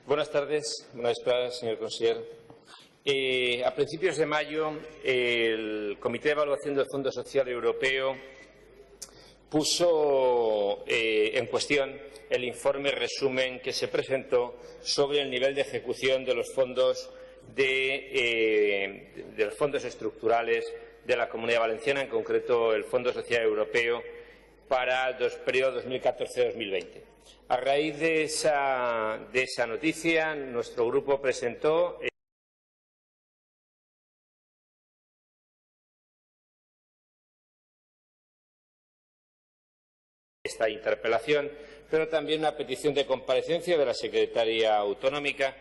Buenas tardes, señor consejero. A principios de mayo, el Comité de Evaluación del Fondo Social Europeo puso en cuestión el informe resumen que se presentó sobre el nivel de ejecución de los fondos estructurales de la Comunidad Valenciana, en concreto el Fondo Social Europeo para el periodo 2014-2020. A raíz de esa noticia, nuestro grupo presentó esta interpelación, pero también una petición de comparecencia de la secretaria autonómica,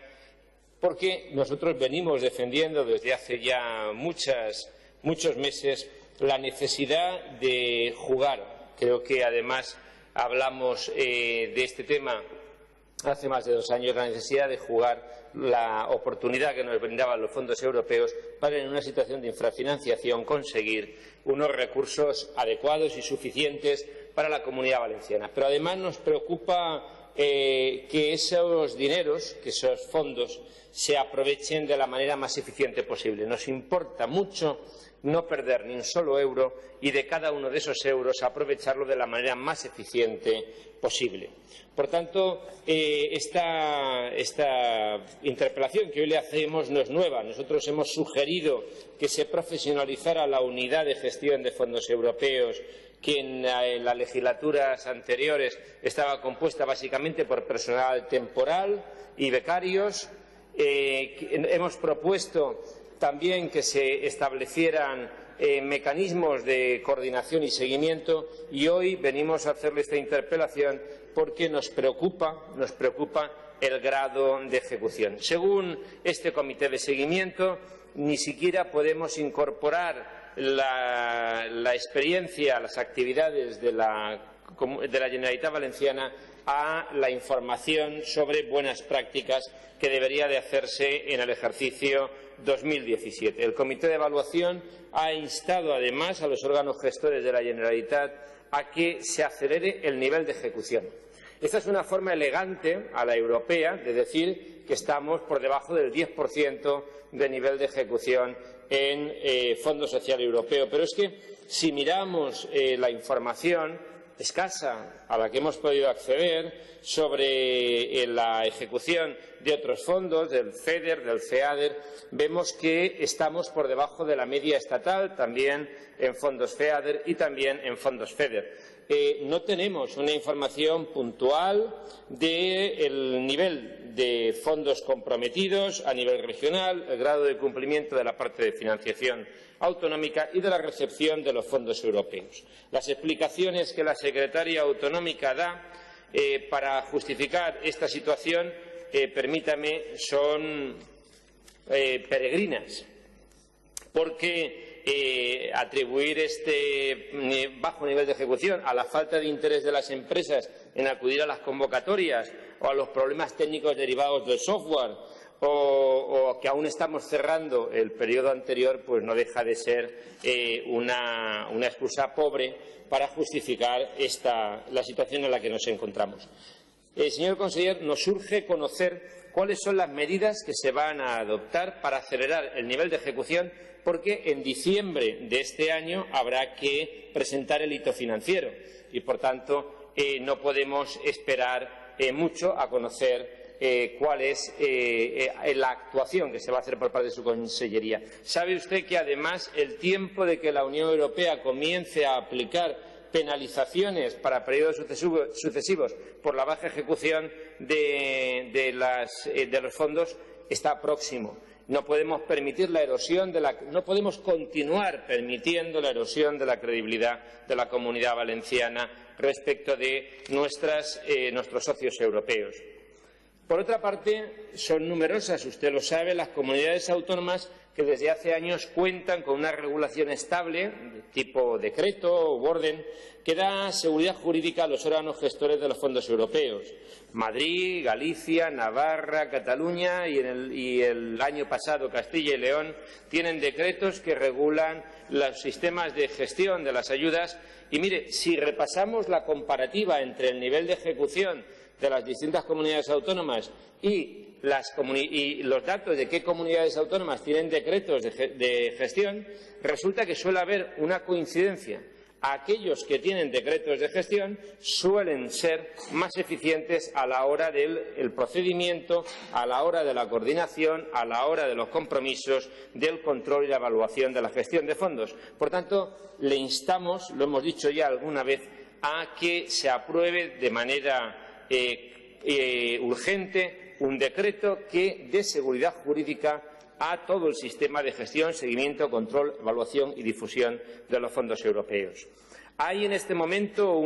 porque nosotros venimos defendiendo desde hace ya muchos meses la necesidad de jugar. Creo que además hablamos de este tema hace más de 2 años, la necesidad de jugar la oportunidad que nos brindaban los fondos europeos para, en una situación de infrafinanciación, conseguir unos recursos adecuados y suficientes para la Comunidad Valenciana. Pero además nos preocupa que esos dineros, que esos fondos, se aprovechen de la manera más eficiente posible. Nos importa mucho no perder ni un solo euro y de cada uno de esos euros aprovecharlo de la manera más eficiente posible. Por tanto, esta interpelación que hoy le hacemos no es nueva. Nosotros hemos sugerido que se profesionalizara la unidad de gestión de fondos europeos, que en las legislaturas anteriores estaba compuesta básicamente por personal temporal y becarios. Hemos propuesto también que se establecieran mecanismos de coordinación y seguimiento, y hoy venimos a hacerle esta interpelación porque nos preocupa el grado de ejecución. Según este comité de seguimiento, ni siquiera podemos incorporar la experiencia, las actividades de la Generalitat Valenciana a la información sobre buenas prácticas que debería de hacerse en el ejercicio 2017. El Comité de Evaluación ha instado además a los órganos gestores de la Generalitat a que se acelere el nivel de ejecución. Esta es una forma elegante a la europea de decir que estamos por debajo del 10% de nivel de ejecución en Fondo Social Europeo. Pero es que si miramos la información escasa a la que hemos podido acceder sobre la ejecución de otros fondos, del FEDER, del FEADER, vemos que estamos por debajo de la media estatal, también en fondos FEADER y también en fondos FEDER. No tenemos una información puntual del nivel de fondos comprometidos a nivel regional, el grado de cumplimiento de la parte de financiación autonómica y de la recepción de los fondos europeos. Las explicaciones que la secretaria autonómica da para justificar esta situación, permítame, son peregrinas, porque atribuir este bajo nivel de ejecución a la falta de interés de las empresas en acudir a las convocatorias o a los problemas técnicos derivados del software o que aún estamos cerrando el periodo anterior, pues no deja de ser una excusa pobre para justificar la situación en la que nos encontramos. Señor consejero, nos urge conocer cuáles son las medidas que se van a adoptar para acelerar el nivel de ejecución, porque en diciembre de este año habrá que presentar el hito financiero y, por tanto, no podemos esperar mucho a conocer cuál es la actuación que se va a hacer por parte de su consellería. ¿Sabe usted que, además, el tiempo de que la Unión Europea comience a aplicar penalizaciones para periodos sucesivos por la baja ejecución de los fondos está próximo? No podemos permitir no podemos continuar permitiendo la erosión de la credibilidad de la Comunidad Valenciana respecto de nuestros socios europeos. Por otra parte, son numerosas, usted lo sabe, las comunidades autónomas que desde hace años cuentan con una regulación estable, de tipo decreto o orden, que da seguridad jurídica a los órganos gestores de los fondos europeos. Madrid, Galicia, Navarra, Cataluña y el año pasado Castilla y León tienen decretos que regulan los sistemas de gestión de las ayudas. Y mire, si repasamos la comparativa entre el nivel de ejecución de las distintas comunidades autónomas y y los datos de qué comunidades autónomas tienen decretos de gestión, resulta que suele haber una coincidencia. Aquellos que tienen decretos de gestión suelen ser más eficientes a la hora del procedimiento, a la hora de la coordinación, a la hora de los compromisos, del control y la evaluación de la gestión de fondos. Por tanto, le instamos, lo hemos dicho ya alguna vez, a que se apruebe de manera urgente un decreto que dé seguridad jurídica a todo el sistema de gestión, seguimiento, control, evaluación y difusión de los fondos europeos. Hay en este momento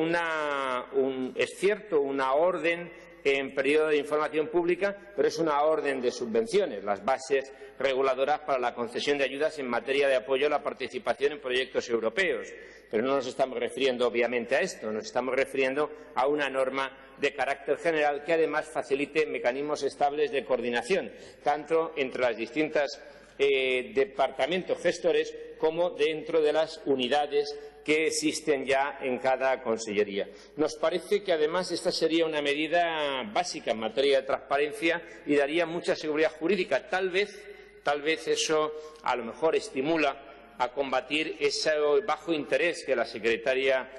es cierto, una orden en periodo de información pública, pero es una orden de subvenciones, las bases reguladoras para la concesión de ayudas en materia de apoyo a la participación en proyectos europeos. Pero no nos estamos refiriendo obviamente a esto, nos estamos refiriendo a una norma de carácter general que además facilite mecanismos estables de coordinación, tanto entre las distintas departamentos gestores como dentro de las unidades que existen ya en cada consellería. Nos parece que además esta sería una medida básica en materia de transparencia y daría mucha seguridad jurídica. Tal vez eso a lo mejor estimula a combatir ese bajo interés que la secretaria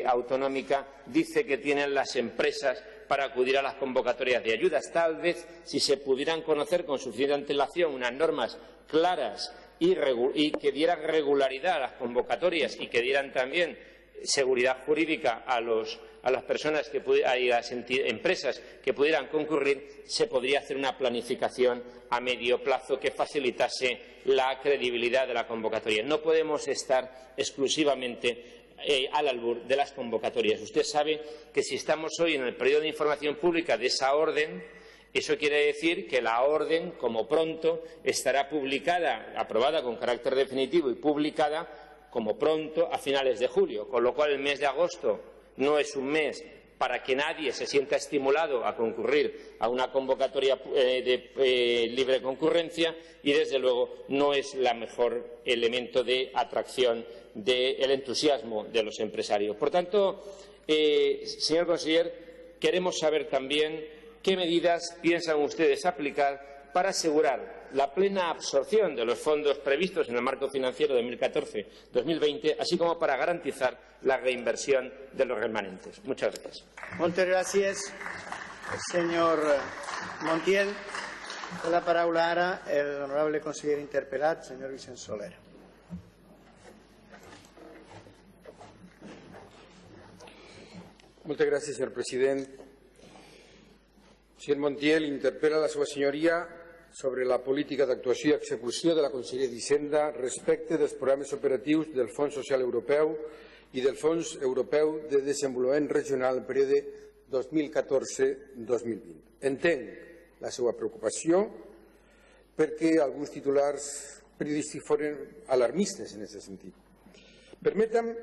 autonómica dice que tienen las empresas para acudir a las convocatorias de ayudas. Tal vez, si se pudieran conocer con suficiente antelación unas normas claras y que dieran regularidad a las convocatorias y que dieran también seguridad jurídica a las personas y a las empresas que pudieran concurrir, se podría hacer una planificación a medio plazo que facilitase la credibilidad de la convocatoria. No podemos estar exclusivamente al albur de las convocatorias. Usted sabe que si estamos hoy en el periodo de información pública de esa orden, eso quiere decir que la orden, como pronto, estará publicada, aprobada con carácter definitivo y publicada, como pronto, a finales de julio, con lo cual el mes de agosto no es un mes para que nadie se sienta estimulado a concurrir a una convocatoria de libre concurrencia y, desde luego, no es el mejor elemento de atracción del entusiasmo de los empresarios. Por tanto, señor conseller, queremos saber también qué medidas piensan ustedes aplicar para asegurar la plena absorción de los fondos previstos en el marco financiero 2014-2020, así como para garantizar la reinversión de los remanentes. Muchas gracias. Muchas gracias, señor Montiel. Té la paraula ara l'honorable conseller interpel·lat, senyor Vicent Soler. Moltes gràcies, senyor president. Senyor Montiel, interpel·la la seva senyoria sobre la política d'actuació i execució de la Conselleria d'Hisenda respecte dels programes operatius del Fons Social Europeu i del Fons Europeu de Desenvolupament Regional en període 2014-2020. Entenc la seva preocupació perquè alguns titulars periodístics foren alarmistes en aquest sentit. Permetem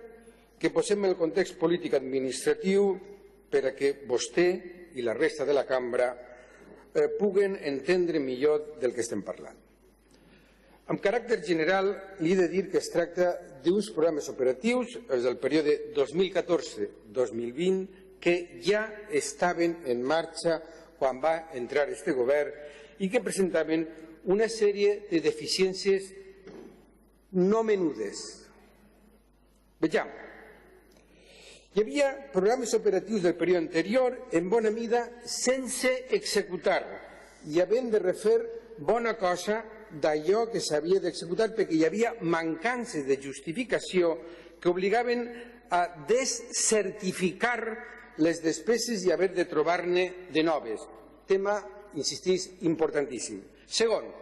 que posem el context polític administratiu per a que vostè i la resta de la cambra puguen entendre millor del que estem parlant. Amb caràcter general, li he de dir que es tracta d'uns programes operatius, els del període 2014-2020, que ja estaven en marxa quan va entrar este govern i que presentaven una sèrie de deficiències no menudes. Vejam. Hi havia programes operatius del període anterior en bona mida sense executar i havent de refer bona cosa d'allò que s'havia d'executar perquè hi havia mancances de justificació que obligaven a descertificar les despeses i haver de trobar-ne de noves. Tema, insistís, importantíssim. Segon,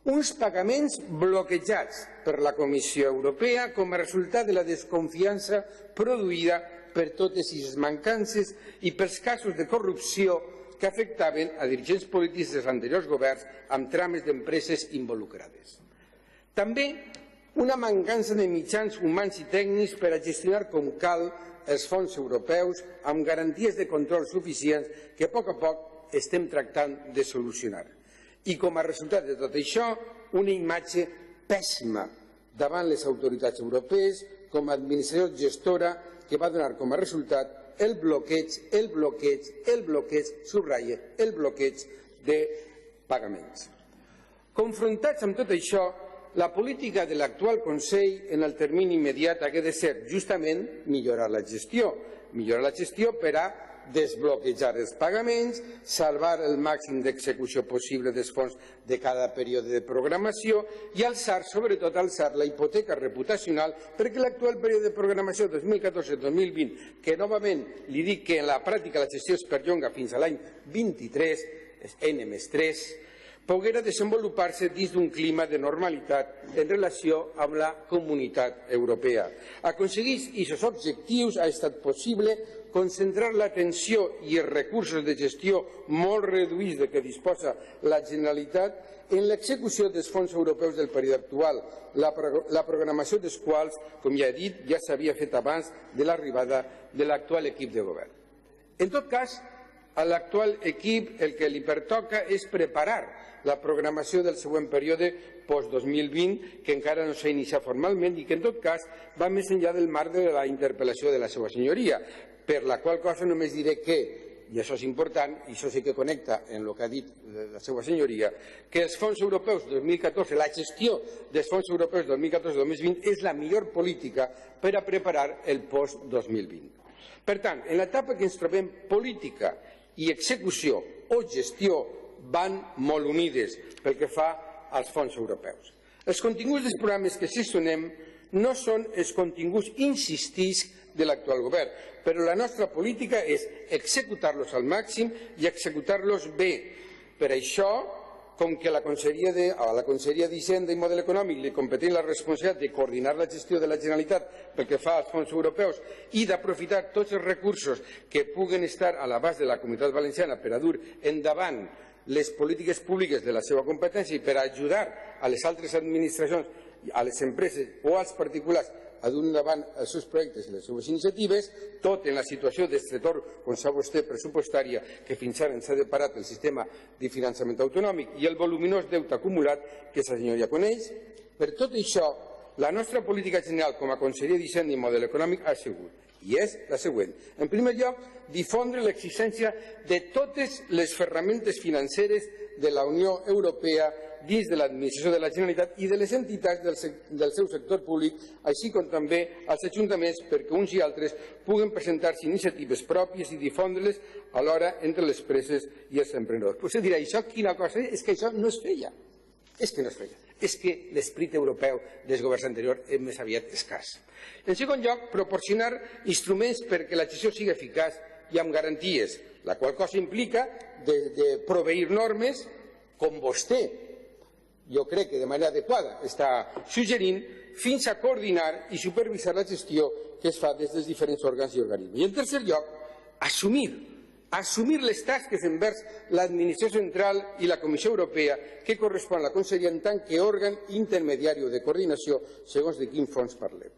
uns pagaments bloquejats per la Comissió Europea com a resultat de la desconfiança produïda per totes aquestes mancances i pels casos de corrupció que afectaven a dirigents polítics dels anteriors governs amb trames d'empreses involucrades. També una mancança de mitjans humans i tècnics per a gestionar com cal els fons europeus amb garanties de control suficients que a poc estem tractant de solucionar. I com a resultat de tot això, una imatge pèssima davant les autoritats europees com a administració gestora que va donar com a resultat el bloqueig, subratlla, el bloqueig de pagaments. Confrontats amb tot això, la política de l'actual Consell en el termini immediat ha de ser justament millorar la gestió per a desbloquejar els pagaments, salvar el màxim d'execució possible dels fons de cada període de programació i sobretot alçar la hipoteca reputacional perquè l'actual període de programació 2014-2020, que novament li dic que en la pràctica la gestió es perllonga fins a l'any 23, N+3, poguera desenvolupar-se dins d'un clima de normalitat en relació amb la Comunitat Europea. Aconseguir aquests objectius ha estat possible concentrar l'atenció i els recursos de gestió molt reduïts de què disposa la Generalitat en l'execució dels fons europeus del període actual, la programació dels quals, com ja he dit, ja s'havia fet abans de l'arribada de l'actual equip de govern. En tot cas, a l'actual equip el que li pertoca és preparar la programació del següent període post-2020, que encara no s'ha iniciat formalment i que, en tot cas, va més enllà del marc de la interpel·lació de la seva senyoria, per la qual cosa només diré que, i això és important, i això sí que connecta amb el que ha dit la seva senyoria, que els fons europeus 2014, la gestió dels fons europeus 2014-2020 és la millor política per a preparar el post-2020. Per tant, en l'etapa que ens trobem, política i execució o gestió van molt unides pel que fa als fons europeus. Els continguts dels programes que gestionem no són els continguts, insistisc, de l'actual govern, però la nostra política és executar-los al màxim i executar-los bé. Per això, com que a la Conselleria d'Hisenda i Model Econòmic li competent la responsabilitat de coordinar la gestió de la Generalitat pel que fa als fons europeus i d'aprofitar tots els recursos que puguen estar a l'abast de la Comunitat Valenciana per a dur endavant les polítiques públiques de la seva competència i per a ajudar a les altres administracions, a les empreses o als particulars a dur endavant els seus projectes i les seves iniciatives, tot en la situació d'estretor, com sap vostè, pressupostària, que fins ara ens ha deparat el sistema de finançament autonòmic i el voluminós deute acumulat que la senyoria coneix. Per tot això, la nostra política general com a conseller d'Hisenda i Model Econòmic ha sigut, i és la següent. En primer lloc, difondre l'existència de totes les ferramentes financeres de la Unió Europea dins de l'administració de la Generalitat i de les entitats del seu sector públic, així com també als ajuntaments perquè uns i altres puguen presentar-se iniciatives pròpies i difondre-les alhora entre les empreses i els emprenedors. Vostè dirà, això quina cosa és? És que això no es feia. És que no es feia. És que l'esperit europeu dels governs anteriors és més aviat escàs. En segon lloc, proporcionar instruments perquè la gestió sigui eficaç i amb garanties, la qual cosa implica de proveir normes com vostè, jo crec que de manera adequada està suggerint, fins a coordinar i supervisar la gestió que es fa des dels diferents òrgans i organismes. I en tercer lloc, assumir les tasques envers l'administració central i la Comissió Europea que correspon a la Conselleria en tant que òrgan intermediari de coordinació segons de quin fons parlem.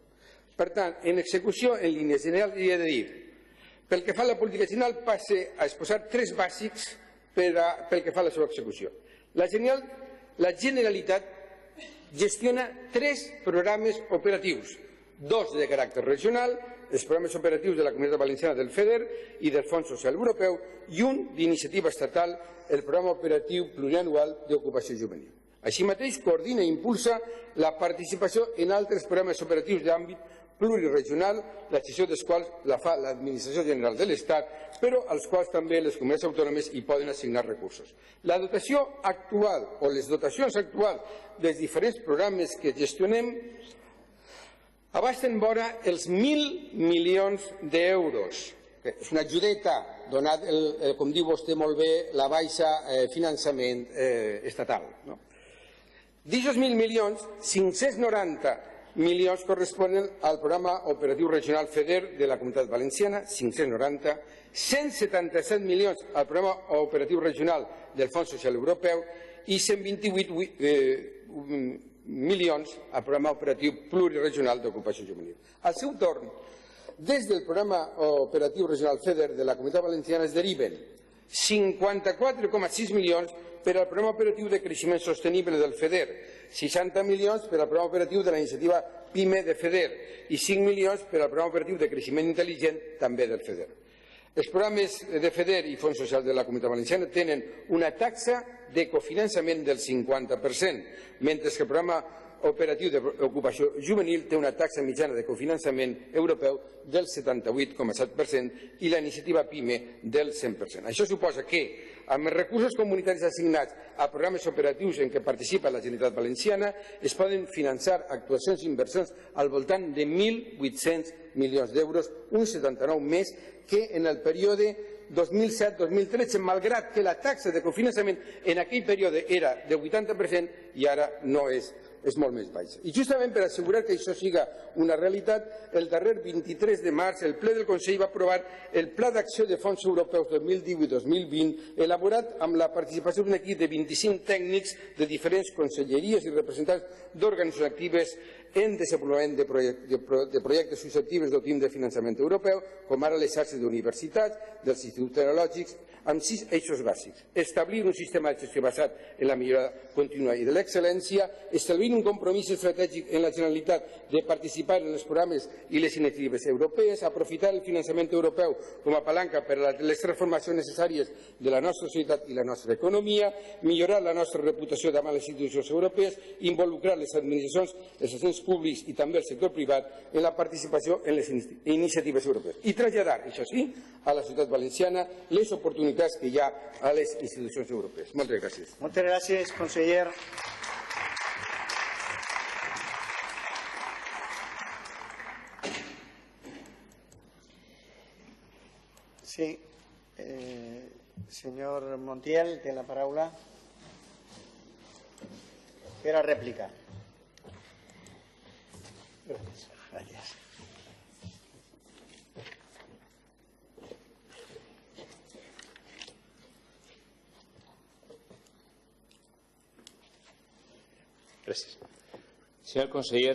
Per tant, en execució, en línies generals, li he de dir, pel que fa a la política general, passe a exposar tres bàsics pel que fa a la seva execució. La Generalitat gestiona tres programes operatius, dos de caràcter regional, els programes operatius de la Comunitat Valenciana del FEDER i del Fons Social Europeu, i un d'iniciativa estatal, el Programa Operatiu Plurianual d'Ocupació Juvenil. Així mateix, coordina i impulsa la participació en altres programes operatius d'àmbit pluriregional, la gestió dels quals la fa l'Administració General de l'Estat, però als quals també les comunitats autònomes hi poden assignar recursos. La dotació actual o les dotacions actuals dels diferents programes que gestionem abasten vora els 1.000 milions d'euros. És una ajudeta, donat, com diu vostè molt bé, la baixa finançament estatal. D'aquests 1.000 milions, 590 milions corresponen al programa operatiu regional FEDER de la Comunitat Valenciana, 590, 177 milions al programa operatiu regional del Fons Social Europeu i 128 milions al programa operatiu pluriregional d'ocupació juvenil. Al seu torn, des del programa operatiu regional FEDER de la Comunitat Valenciana es deriven 54,6 milions per al programa operatiu de creixement sostenible del FEDER, 60 milions per al programa operatiu de la iniciativa PIME de FEDER i 5 milions per al programa operatiu de creixement intel·ligent també del FEDER. Els programes de FEDER i Fons Social de la Comunitat Valenciana tenen una taxa de cofinançament del 50%, mentre que el programa operatiu d'ocupació juvenil té una taxa mitjana de cofinançament europeu del 78,7% i la iniciativa PIME del 100%. Això suposa que, amb els recursos comunitaris assignats a programes operatius en què participa la Generalitat Valenciana, es poden finançar actuacions i inversions al voltant de 1.800 milions d'euros, un 79 més que en el període 2007-2013, malgrat que la taxa de cofinançament en aquell període era de 80% i ara no és molt més baixa. I justament per assegurar que això siga una realitat, el darrer 23 de març el ple del Consell va aprovar el Pla d'Acció de Fons Europeus 2018-2020, elaborat amb la participació d'un equip de 25 tècnics de diferents conselleries i representants d'organitzacions actives en desenvolupament de projectes susceptibles d'obtenir de finançament europeu, com ara les xarxes d'universitats, dels instituts tecnològics, amb 6 eixos bàsics. Establir un sistema de gestió basat en la millora contínua i de l'excel·lència, establir un compromís estratègic en la Generalitat de participar en els programes i les iniciatives europees, aprofitar el finançament europeu com a palanca per a les transformacions necessàries de la nostra societat i la nostra economia, millorar la nostra reputació davant les institucions europees, involucrar les administracions, els agents públics i també el sector privat en la participació en les iniciatives europees. I traslladar, això sí, a la societat valenciana les oportunitats que hi ha a les institucions europees. Moltes gràcies. Moltes gràcies, conseller. Sí. Senyor Montiel, té la paraula per a replicar. Gràcies. Gràcies. Senyor conseller,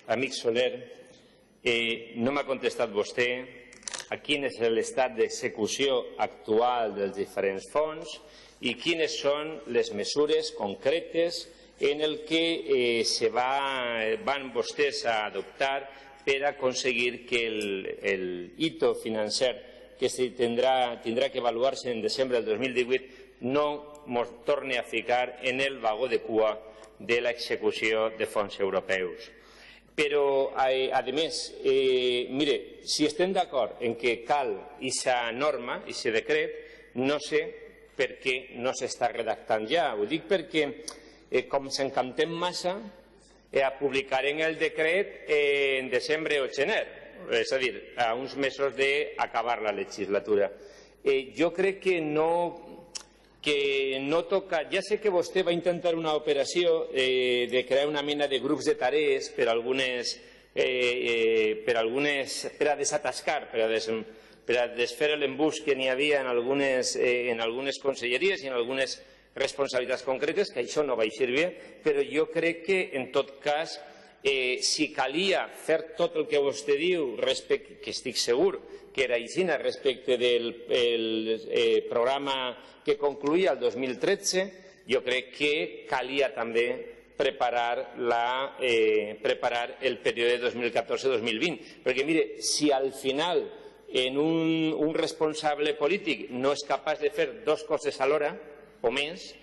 amic Soler, no m'ha contestat vostè a quin és l'estat d'execució actual dels diferents fons i quines són les mesures concretes en el que van vostès a adoptar per aconseguir que el hito financer que tindrà que avaluar-se en desembre del 2018 no ens torni a ficar en el vagó de cua de l'execució de fons europeus. Però, a més, mire, si estem d'acord en que cal aquesta norma, aquest decret, no sé per què no s'està redactant ja. Ho dic perquè, com s'encantem massa, publicarem el decret en desembre o gener, és a dir, a uns mesos d'acabar la legislatura. Jo crec que no toca. Ja sé que vostè va intentar una operació de crear una mena de grups de tarees per a desatascar, per a desfer l'embús que n'hi havia en algunes conselleries i en algunes responsabilitats concretes, que això no va eixir bé, però jo crec que, en tot cas, si calia fer tot el que vostè diu, que estic segur que era així respecte del programa que concluïa el 2013, jo crec que calia també preparar el període 2014-2020. Perquè, mire, si al final un responsable polític no és capaç de fer dues coses alhora o més,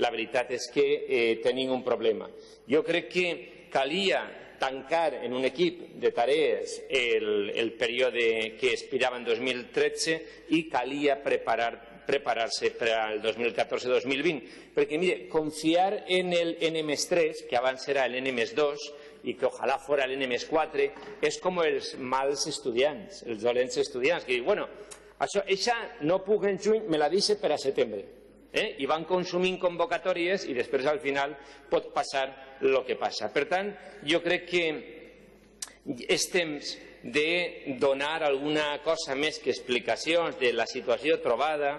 la veritat és que tenim un problema. Jo crec que calia tancar en un equip de tarees el període que expirava en 2013 i calia preparar-se per al 2014-2020. Perquè, mire, confiar en el N+3, que abans era el N+2, i que ojalà fora l'N+4, és com els mals estudiants, els dolents estudiants, que diuen, bueno, això no puc en juny, me la deixe per a setembre. I van consumint convocatòries i després al final pot passar el que passa. Per tant, jo crec que és temps de donar alguna cosa més que explicacions de la situació trobada,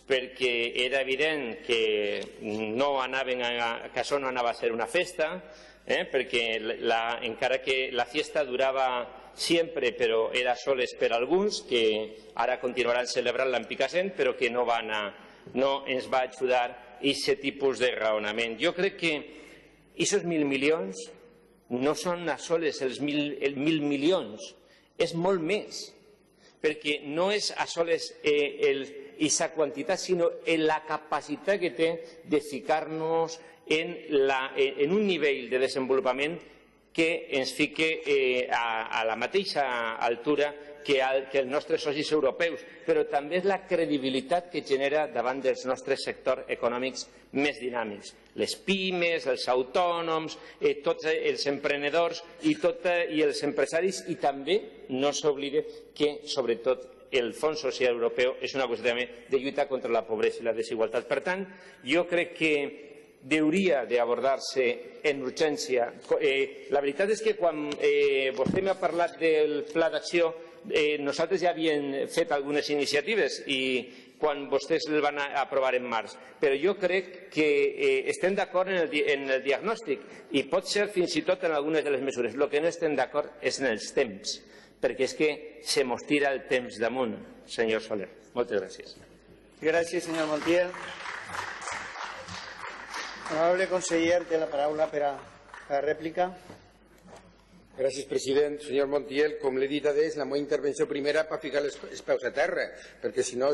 perquè era evident que això no anava a ser una festa, perquè encara que la fiesta durava sempre, però era soles per alguns, que ara continuaran celebrant-la en Picassent, però que no ens va ajudar aquest tipus de raonament. Jo crec que aquests 1.000 milions no són a soles els 1.000 milions, és molt més, perquè no és a soles aquesta quantitat, sinó en la capacitat que té de ficar-nos en un nivell de desenvolupament que ens fique a la mateixa altura que els nostres socis europeus, però també és la credibilitat que genera davant dels nostres sectors econòmics més dinàmics. Les pimes, els autònoms, tots els emprenedors i els empresaris, i també no s'oblide que, sobretot, el Fons Social Europeu és una qüestió també de lluita contra la pobresa i la desigualtat. Per tant, jo crec que hauria d'abordar-se en urgència. La veritat és que quan vostè m'ha parlat del pla d'acció, nosaltres ja havíem fet algunes iniciatives i quan vostès el van aprovar en març. Però jo crec que estem d'acord en el diagnòstic i pot ser fins i tot en algunes de les mesures. El que no estem d'acord és en els temps, perquè és que se mos tira el temps damunt, senyor Soler. Moltes gràcies. Gràcies, senyor Montiel. Honorable conseller, té la paraula per a la rèplica. Gràcies, president. Senyor Montiel, com l'he dit adés, la meva intervenció primera per ficar els peus a terra, perquè si no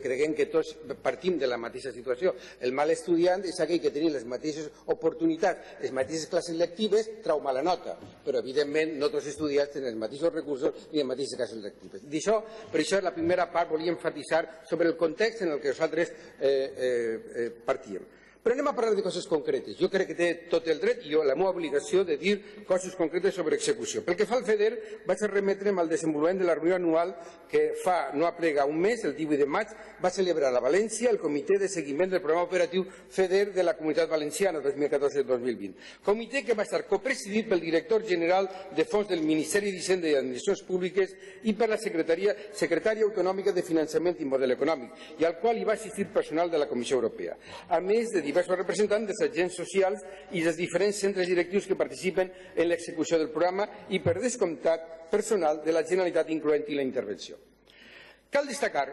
creguem que tots partim de la mateixa situació. El mal estudiant és aquell que té les mateixes oportunitats, les mateixes classes lectives, trau mala nota, però evidentment no tots els estudiants tenen els mateixos recursos ni les mateixes classes lectives. Per això la primera part volia enfatitzar sobre el context en el que nosaltres partíem. Però anem a parlar de coses concretes. Jo crec que té tot el dret i la meva obligació de dir coses concretes sobre execució. Pel que fa al FEDER, vaig a remetre'm al desenvolupament de la reunió anual que fa no aplega un mes, el 18 de maig, va celebrar a València el Comitè de Seguiment del Programa Operatiu FEDER de la Comunitat Valenciana 2014-2020. Comitè que va estar copresidit pel director general de Fons del Ministeri d'Hisenda i Administracions Públiques i per la secretària autonòmica de Finançament i Model Econòmic, i al qual hi va assistir personal de la Comissió Europea, a més de diversos representants dels agents socials i dels diferents centres directius que participen en l'execució del programa i, per descomptat, personal de la Generalitat, incloent-hi la intervenció. Cal destacar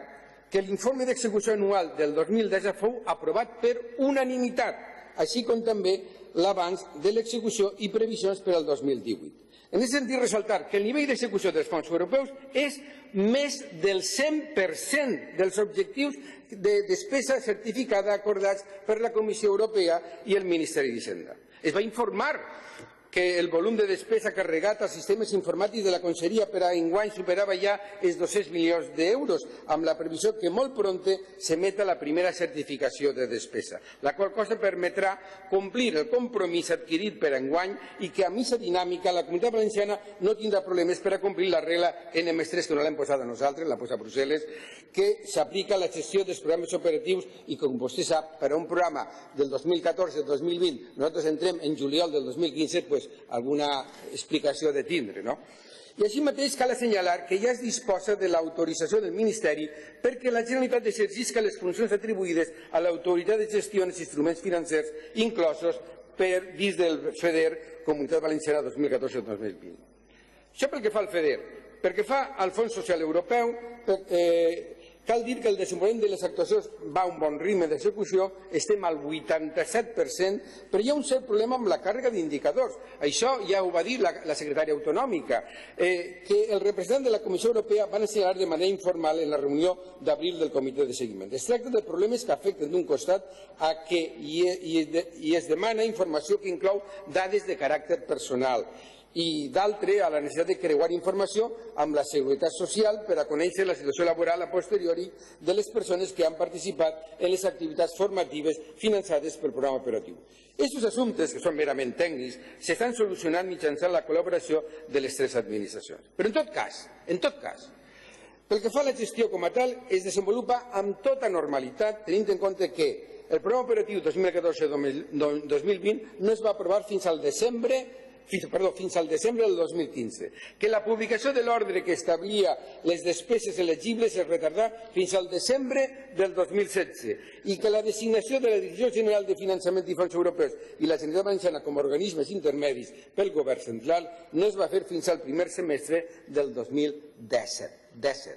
que l'informe d'execució anual del 2010 fou aprovat per unanimitat, així com també l'avanç de l'execució i previsions per al 2018. En aquest sentit, ressaltar que el nivell d'execució dels fons europeus és més del 100% dels objectius de despesa certificada acordats per la Comissió Europea i el Ministeri d'Hisenda. Es va informar que el volum de despesa carregat als sistemes informàtics de la Conselleria per a enguany superava ja els 200 milions d'euros, amb la previsió que molt prompte s'emeta la primera certificació de despesa, la qual cosa permetrà complir el compromís adquirit per enguany i que amb aquesta dinàmica la Comunitat Valenciana no tindrà problemes per a complir la regla N+3, que no l'hem posada nosaltres, l'ha posat Brussel·les, que s'aplica a la gestió dels programes operatius i, com vostè sap, per a un programa del 2014-2020, nosaltres entrem en juliol del 2015, doncs alguna explicació de tindre, no? I així mateix cal assenyalar que ja es disposa de l'autorització del Ministeri perquè la Generalitat exercisca les funcions atribuïdes a l'autoritat de gestió dels instruments financers inclosos dins del FEDER Comunitat Valenciana 2014-2020. Això pel que fa al FEDER. Pel que fa al Fons Social Europeu, cal dir que el desenvolupament de les actuacions va a un bon ritme d'execució, estem al 87%, però hi ha un cert problema amb la càrrega d'indicadors. Això ja ho va dir la secretària autonòmica, que el representant de la Comissió Europea van assenyalar de manera informal en la reunió d'abril del Comitè de Seguiment. Es tracta de problemes que afecten d'un costat a que hi es demana informació que inclou dades de caràcter personal, i d'altre a la necessitat de creuar informació amb la Seguretat Social per a conèixer la situació laboral a posteriori de les persones que han participat en les activitats formatives finançades pel programa operatiu. Aquests assumptes, que són merament tècnics, s'estan solucionant mitjançant la col·laboració de les tres administracions. Però en tot cas, pel que fa a la gestió com a tal, es desenvolupa amb tota normalitat, tenint en compte que el programa operatiu 2014-2020 no es va aprovar fins al desembre del 2015, que la publicació de l'ordre que establia les despeses elegibles es retardà fins al desembre del 2016 i que la designació de la Direcció General de Finançament i Fons Europeus i la Generalitat Valenciana com a organismes intermedis pel govern central no es va fer fins al primer semestre del 2017,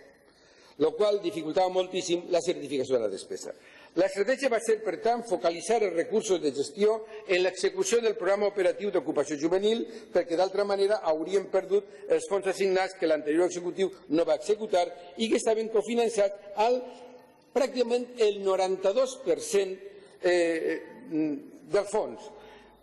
el qual dificultava moltíssim la certificació de la despesa. L'estratègia va ser, per tant, focalitzar els recursos de gestió en l'execució del programa operatiu d'ocupació juvenil, perquè d'altra manera hauríem perdut els fons assignats que l'anterior executiu no va executar i que estaven cofinançats al pràcticament el 92% del fons.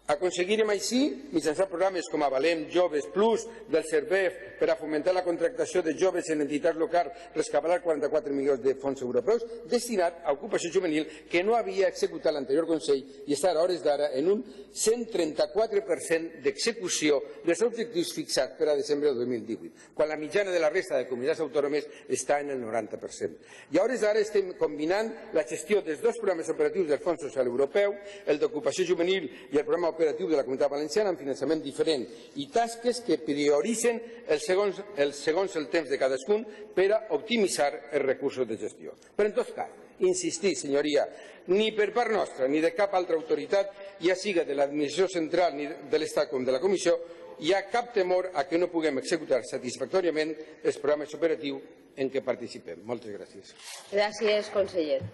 Aconseguirem així, mitjançant programes com Avalem, Joves Plus, del Servef, per a fomentar la contractació de joves en entitats locals, rescabalar 44 milions de fons europeus destinat a ocupació juvenil que no havia executat l'anterior Consell i està a hores d'ara en un 134% d'execució dels objectius fixats per a desembre del 2018, quan la mitjana de la resta de comunitats autònomes està en el 90%. I a hores d'ara estem combinant la gestió dels dos programes operatius del Fons Social Europeu, el d'ocupació juvenil i el programa operatiu de la Comunitat Valenciana amb finançament diferent i tasques que prioritzen segons el temps de cadascun per a optimitzar els recursos de gestió. Però en tot cas, insistir, senyoria, ni per part nostra ni de cap altra autoritat, ja siga de l'administració central ni de l'Estat com de la Comissió, hi ha cap temor a que no puguem executar satisfactòriament els programes operatius en què participem. Moltes gràcies. Gràcies, conseller.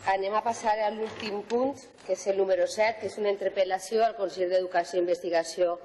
Anem a passar a l'últim punt, que és el número 7, que és una interpel·lació al conseller d'Educació i Investigació